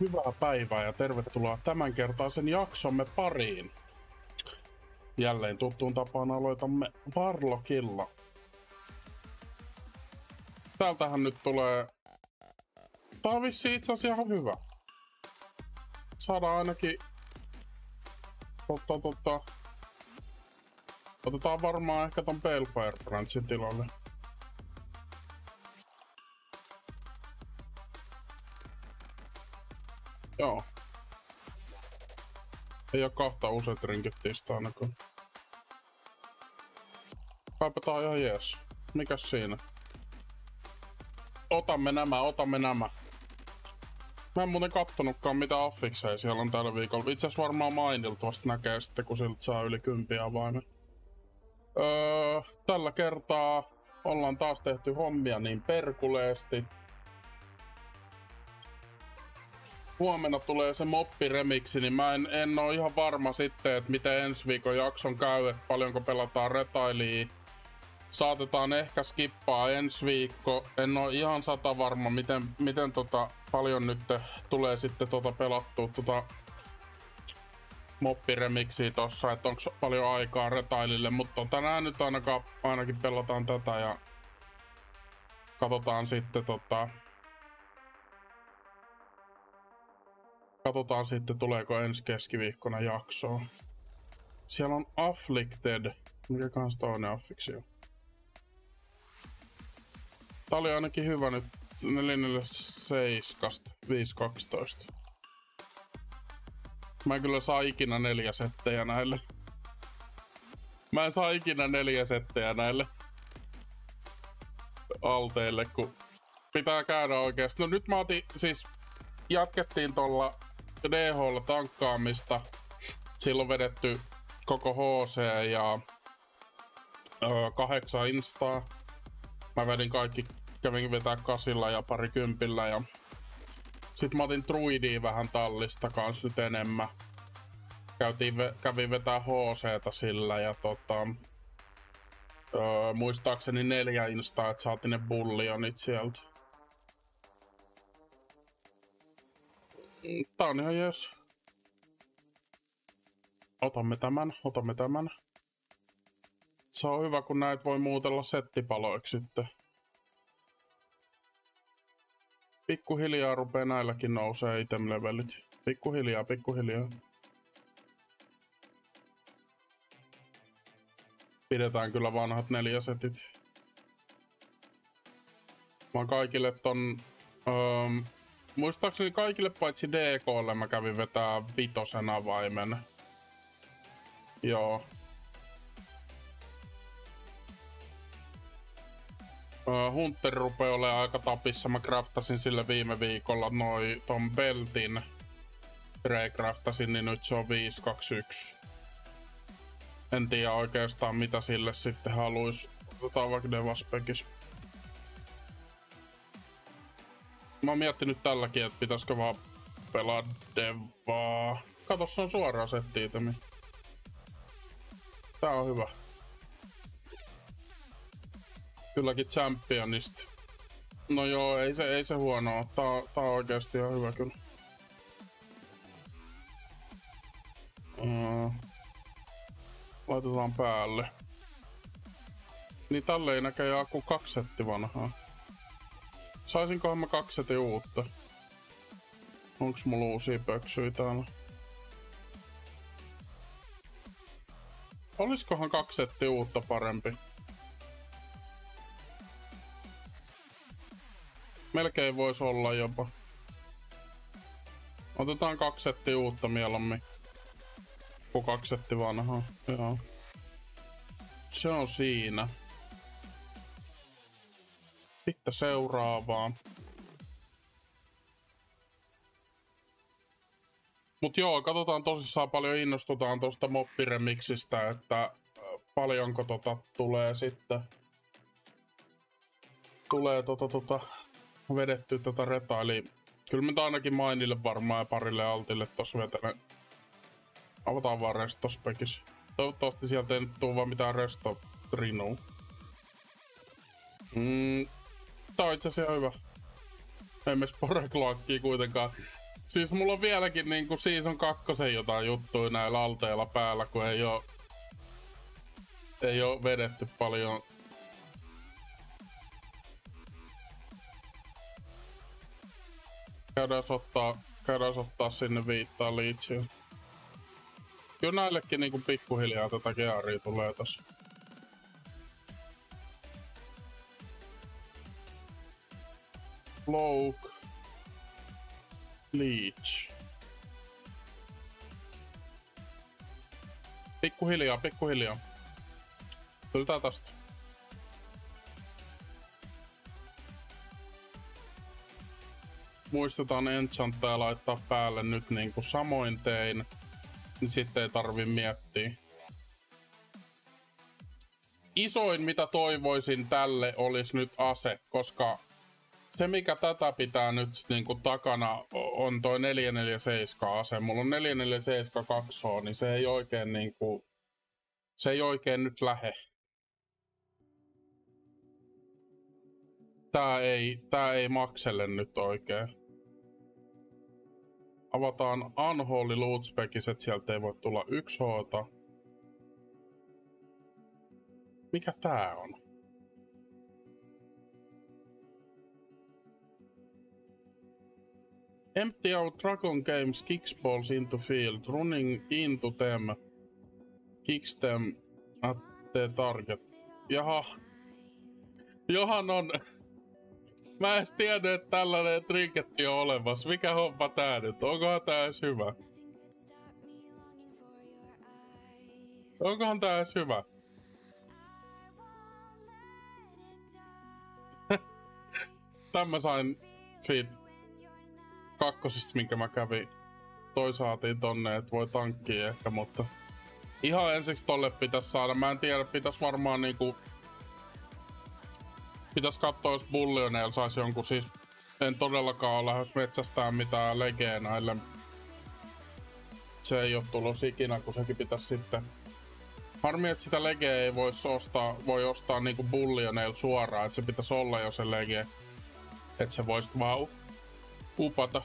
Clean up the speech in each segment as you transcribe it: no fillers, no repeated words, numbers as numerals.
Hyvää päivää ja tervetuloa tämänkertaisen jaksomme pariin. Jälleen tuttuun tapaan aloitamme Warlockilla. Täältähän nyt tulee... Tää on vissiin itse asiassa ihan hyvä. Saadaan ainakin... Otetaan varmaan ehkä ton Balefire Branchin tilalle. Joo. Ei oo kahta useat rinkittiistä ainakaan. Kaipa tää on ihan jees. Mikäs siinä? Otamme nämä. Mä en muuten kattonutkaan mitä affiksejä siellä on tällä viikolla. Itse asiassa varmaan Mainilta vasta näkee sitten, kun siltä saa yli 10 avaimen. Tällä kertaa ollaan taas tehty hommia niin perkuleesti. Huomenna tulee se moppiremiksi, niin mä en oo ihan varma sitten, että miten ensi viikon jakson käy, että paljonko pelataan retailia. Saatetaan ehkä skippaa ensi viikko. En oo ihan varma, miten paljon nyt tulee sitten pelattua moppiremiksiä tossa, että onko paljon aikaa retailille, mutta tänään nyt ainakin pelataan tätä ja katsotaan sitten Katsotaan sitten, tuleeko ensi keskiviikkona jaksoa. Siellä on Afflicted. Mikä kans toinen affiksi on? Tää oli ainakin hyvä nyt 447 512. Mä en kyllä saa ikinä 4 settejä näille. Mä en saa ikinä 4 settejä näille alteille, kun pitää käydä oikeesti. No nyt mä otin, siis jatkettiin tuolla DH:lla tankkaamista. Silloin vedetty koko HC ja 8 instaa. Mä vedin kaikki, kävin vetää 8 ja pari 10 ja sit mä otin druidia vähän tallista kans nyt enemmän. Kävin vetää HC:tä sillä ja muistaakseni 4 instaa, että saatiin ne bullionit sieltä. Tää on ihan jees. Otamme tämän. Se on hyvä, kun näitä voi muutella settipaloiksi sitten. Pikkuhiljaa rupee näilläkin nousee item-levelit. Pikkuhiljaa. Pidetään kyllä vanhat 4 setit. Mä kaikille ton... muistaakseni kaikille paitsi DK:lle mä kävin vetää 5 avaimen. Joo. Hunter rupee olemaan aika tapissa. Mä craftasin sille viime viikolla ton beltin. Recraftasin, niin nyt se on 521. En tiedä oikeastaan mitä sille sitten haluis. Otetaan vaikka Devaspekis. Mä oon miettinyt tälläkin, että pitäisikö vaan pelaa Devaa. Kato, se on suoraan setti-itemi. Tää on hyvä. Kylläkin Championist. No joo, ei se huonoa. Tää on oikeesti ihan hyvä kyllä. Laitetaan päälle. Niin tälle ei näköjään kuin 2 setti vanhaa. Saisinkohan mä 2 setin uutta? Onks mulla uusia pöksyjä täällä? Oliskohan 2 settiä uutta parempi? Melkein vois olla jopa. Otetaan 2 settiä uutta mieluummin. Kuin 2 settiä vanhaa. Joo. Se on siinä. Sitten seuraavaan. Mut joo, katsotaan tosissaan paljon innostutaan tosta moppiremiksistä, että paljonko tulee sitten. Tulee vedetty retailia. Kyllä mä ainakin Mainille varmaan ja parille altille tossa vetelen. Avataan vaan restospekis. Toivottavasti sieltä ei nyt tuu vaan mitään resto rinuu. Tää on itse asiassa hyvä. Emme sporekloakkia kuitenkaan Siis mulla on vieläkin niinku Season 2 jotain juttuja näillä alteilla päällä, kun ei oo vedetty paljon. Käydään ottaa sinne viittaa liitsiä. Kyllä näillekin niinku pikkuhiljaa tätä gearia tulee tossa. Cloak. Leech. Pikkuhiljaa. Tyltää tästä. Muistetaan enchanttaa laittaa päälle nyt niinku samoin tein. Niin sitten ei tarvi miettiä. Isoin mitä toivoisin tälle olisi nyt ase, koska se mikä tätä pitää nyt niinku takana on toi 447 ase. Mulla on 447 2H, niin se ei oikein niinku, se ei oikein nyt lähe. Tää ei makselle nyt oikein. Avataan Unholy Loot Specis, et sieltä ei voi tulla 1H:ta. Mikä tää on? Empty out Dragon Games kicks balls into field, running into them, kicks them at the target. Jaha. Johan on. Mä en edes tiedä, että tällainen trinketti on olemassa. Mikä homma tää nyt? Onkohan tää edes hyvä? Onkohan tää edes hyvä? Tän mä sain siitä kakkosista, minkä mä kävin. Toi saatiin tonne, että voi tankkia ehkä, mutta ihan ensiksi tolle pitäis saada. Mä en tiedä, pitäis varmaan niinku pitäis katsoa, jos Bullioneilla saisi jonkun, siis en todellakaan ole lähes metsästään mitään legeä näille. Se ei oo tulos ikinä, kun sekin pitäis sitten. Harmi, että sitä legeä ei voi ostaa niinku Bullioneilla suoraan, että se pitäis olla jo se lege. Että se voisi vaan upata.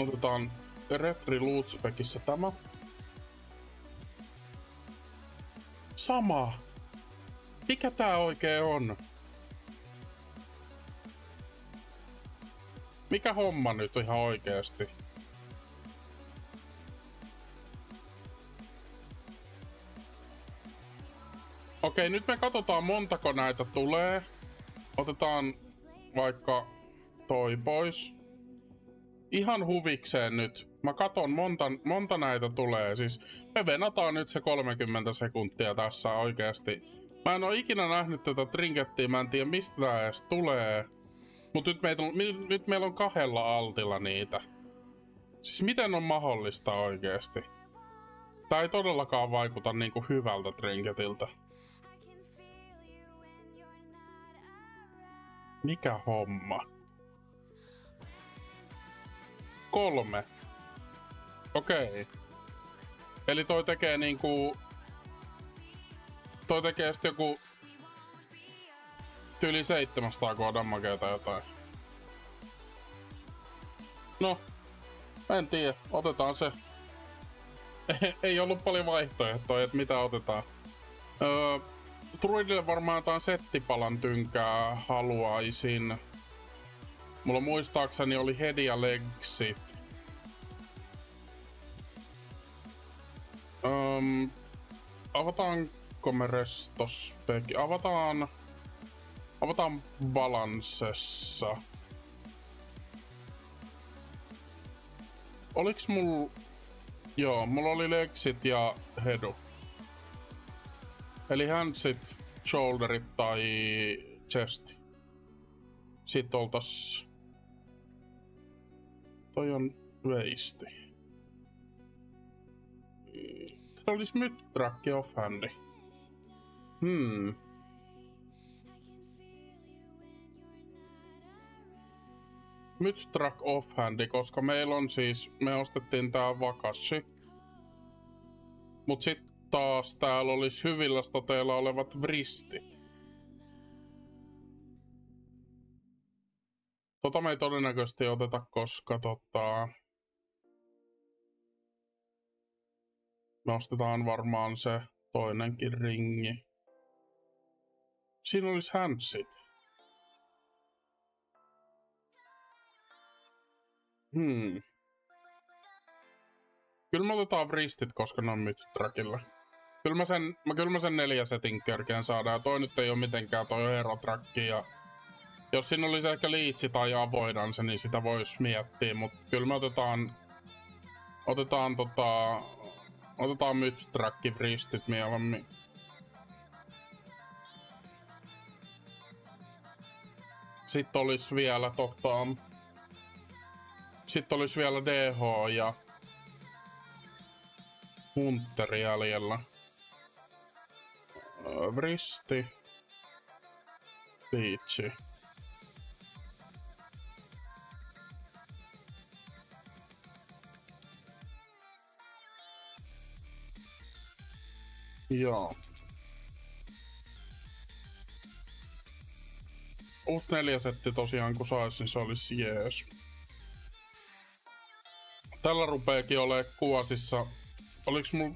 Otetaan Retri Loot Specissa tämä. Sama! Mikä tää oikein on? Mikä homma nyt ihan oikeesti? Okei, nyt me katsotaan montako näitä tulee. Otetaan vaikka toi pois. Ihan huvikseen nyt. Mä katon monta näitä tulee. Siis me venataan nyt se 30 sekuntia tässä oikeesti. Mä en oo ikinä nähnyt tätä trinkettiä, mä en tiedä mistä tää edes tulee. Mut nyt meillä on 2 altilla niitä. Siis miten on mahdollista oikeesti? Tää ei todellakaan vaikuta niinku hyvältä trinketiltä. Mikä homma? 3. Okei. Eli toi tekee niinku... Toi tekee sit joku... Yli 700 dammagea tai jotain. No. En tiedä. Otetaan se. Ei ollut paljon vaihtoehtoja, että mitä otetaan. Druidille varmaan jotain settipalan tynkää haluaisin. Mulla muistaakseni oli Head ja Legsit. Avataanko me restospeki? Avataan balansessa. Oliks mulla... Joo, mulla oli Legsit ja Hedu. Eli handsit, shoulderit tai chesti. Sitten oltas... Toi on veisti. Se olis myttrakki offhandi. Myttrak offhandi, koska meillä on siis... Me ostettiin tää Vakashi. Mut sit taas täällä olisi hyvillä stateilla olevat vristit. Tota me ei todennäköisesti oteta, koska me ostetaan varmaan se toinenkin ringi. Siinä olisi handsit. Kyllä me otetaan wristit, koska ne on mytrakilla. Kyllä mä sen 4 setin kerkeen saadaan. Ja toi nyt ei oo mitenkään toi Herotrakki. Ja jos siinä olisi ehkä liitsi tai avoidansa, niin sitä vois miettiä. Mut kyllä me otetaan mytrakki wristit mieluummin. Sitten olisi vielä DH ja Hunter jäljellä. Vristi. Liitsi. Joo. Uusi 4 setti tosiaan kun sais, niin se olisi jees. Tällä rupeekin olee kuosissa. Oliks mulla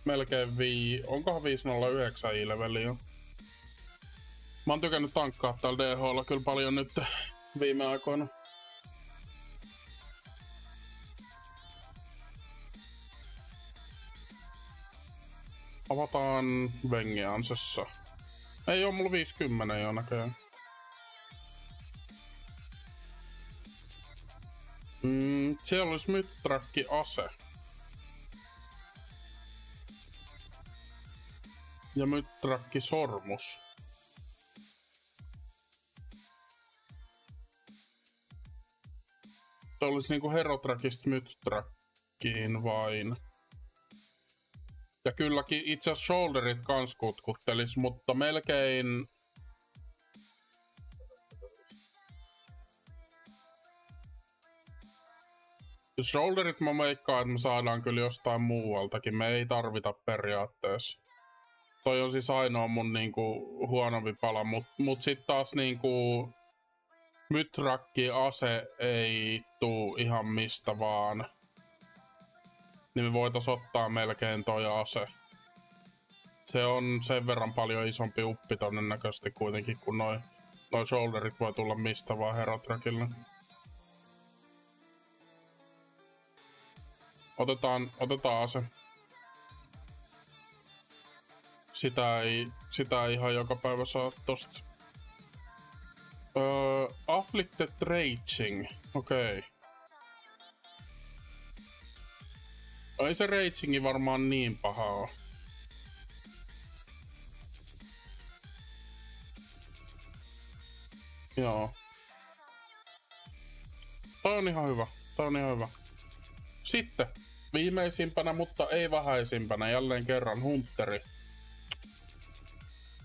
melkein onkohan 509 i-leveliä? Mä oon tykännyt tankkaa täällä DH:lla kyllä paljon nyt viime aikoina. Avataan Vengeansessa. Ei oo mulla 50 jo näköjään. Siellä olisi mytrakki ase. Ja mytrakki sormus. Tämä olisi niinku Herotrakista mytrakkiin vain. Ja kylläkin itse asiassa shoulderit kans kutkuttelis, mutta melkein... Shoulderit mä veikkaan, että me saadaan kyllä jostain muualtakin. Me ei tarvita periaatteessa. Toi on siis ainoa mun niinku huonompi pala, mut sit taas niinku mytrakki ase ei tuu ihan mistä vaan. Niin me voitais ottaa melkein toi ase. Se on sen verran paljon isompi uppi todennäköisesti kuitenkin, kun noi shoulderit voi tulla mistä vaan Herotrakille. Otetaan ase. Sitä ei ihan joka päivä saa tosta. Afflicted Raging. Okei. Ei se Ragingi varmaan niin paha oo. Joo. Toi on ihan hyvä. Sitten viimeisimpänä, mutta ei vähäisimpänä, jälleen kerran Hunteri.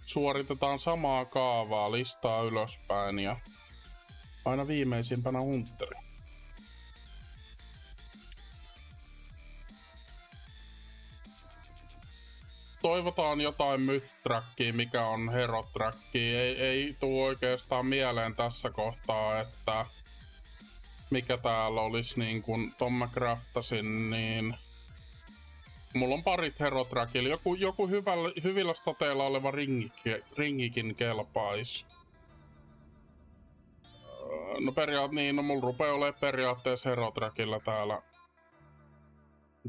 Suoritetaan samaa kaavaa, listaa ylöspäin ja aina viimeisimpänä Hunteri. Toivotaan jotain mytrakkiä, mikä on Herotrakkiä. Ei tuu oikeastaan mieleen tässä kohtaa, että mikä täällä olisi niin kuin ton mä craftasin, niin mulla on parit Herotrakilla. Joku hyvillä stateilla oleva ringikin kelpais. No mulla rupee olemaan periaatteessa Herotrakilla täällä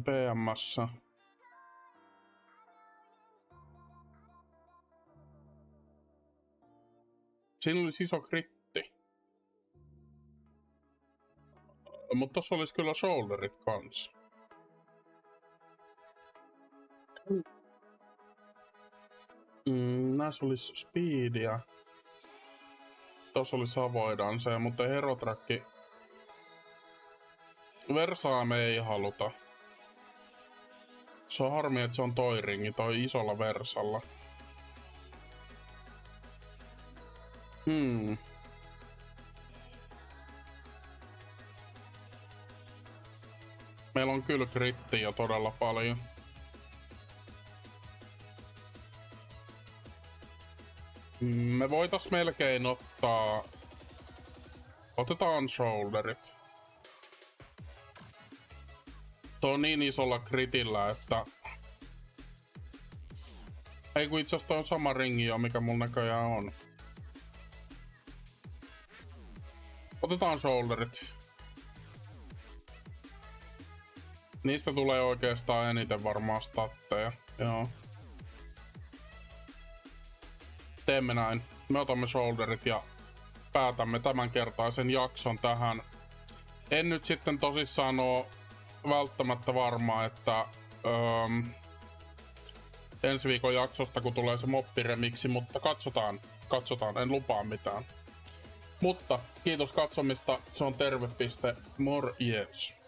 PM:ssä. Siinä olisi iso kritti. Mutta tossa olisi kyllä shoulderit kans. Näissä olisi speedia. Tossa olisi avoidanse, mutta Herotrakki. Versaa me ei haluta. Se on harmi, että se on toi ringi, toi isolla versalla. Meillä on kyllä krittiä todella paljon. Me voitais melkein ottaa Otetaan shoulderit. Tuo on niin isolla kritillä, että... Ei kun itse asiassa on sama ringi jo, mikä mulla näköjään on. Otetaan shoulderit. Niistä tulee oikeastaan eniten varmaan statteja. Joo. Teemme näin. Me otamme shoulderit ja päätämme tämänkertaisen jakson tähän. En nyt sitten tosissaan oo välttämättä varma, että ensi viikon jaksosta kun tulee se moppiremiksi, mutta katsotaan, en lupaa mitään. Mutta kiitos katsomista, se on terve.morjens.